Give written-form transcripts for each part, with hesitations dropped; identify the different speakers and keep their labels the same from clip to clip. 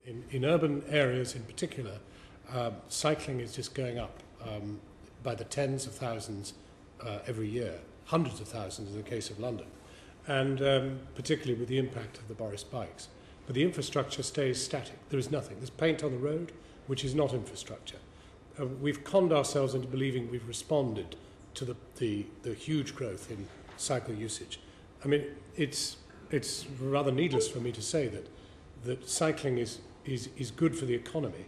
Speaker 1: In urban areas in particular, cycling is just going up by the tens of thousands every year, hundreds of thousands in the case of London, and particularly with the impact of the Boris bikes. But the infrastructure stays static. There is nothing. There's paint on the road, which is not infrastructure. We've conned ourselves into believing we've responded to the huge growth in cycle usage. I mean, it's rather needless for me to say that cycling is good for the economy,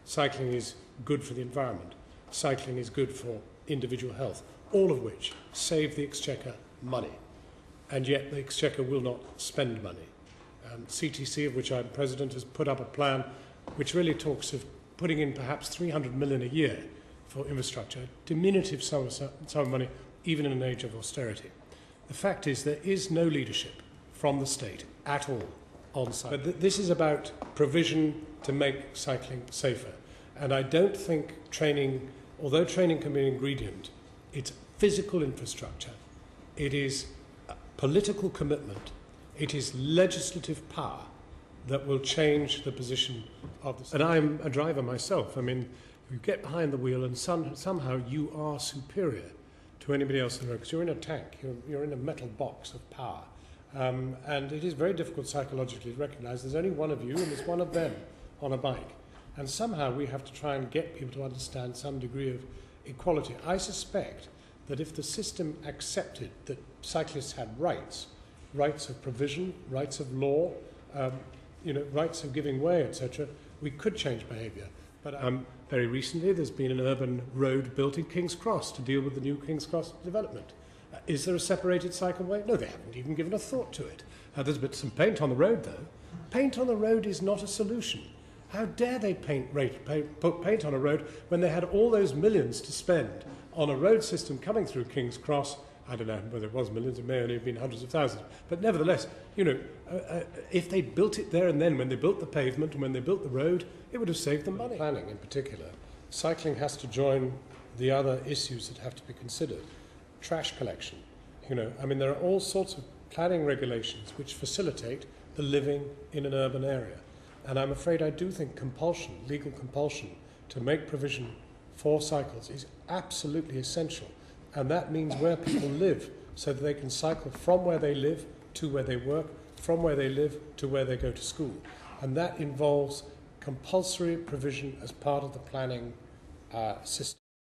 Speaker 1: cycling is good for the environment, cycling is good for individual health, all of which save the Exchequer money. And yet the Exchequer will not spend money. CTC, of which I'm president, has put up a plan which really talks of putting in perhaps 300 million a year for infrastructure, diminutive sum of money, even in an age of austerity. The fact is there is no leadership from the state at all on cycling. But this is about provision to make cycling safer. And I don't think training, although training can be an ingredient, it's physical infrastructure, it is political commitment, it is legislative power that will change the position of the state. And I'm a driver myself. I mean, you get behind the wheel and somehow you are superior to anybody else in the road because you're in a tank, you're in a metal box of power. And it is very difficult psychologically to recognise there's only one of you and there's one of them on a bike. And somehow we have to try and get people to understand some degree of equality. I suspect that if the system accepted that cyclists had rights of provision, rights of law, rights of giving way, etc., we could change behaviour. But very recently there's been an urban road built in King's Cross to deal with the new King's Cross development. Is there a separated cycleway? No, they haven't even given a thought to it. There's some paint on the road, though. Paint on the road is not a solution. How dare they put paint on a road when they had all those millions to spend on a road system coming through King's Cross? I don't know whether it was millions, it may only have been hundreds of thousands. But nevertheless, if they built it there and then, when they built the pavement and when they built the road, it would have saved them money. Planning in particular, cycling has to join the other issues that have to be considered. Trash collection. There are all sorts of planning regulations which facilitate the living in an urban area. And I'm afraid I do think compulsion, legal compulsion, to make provision for cycles is absolutely essential. And that means where people live, so that they can cycle from where they live to where they work, from where they live to where they go to school. And that involves compulsory provision as part of the planning system.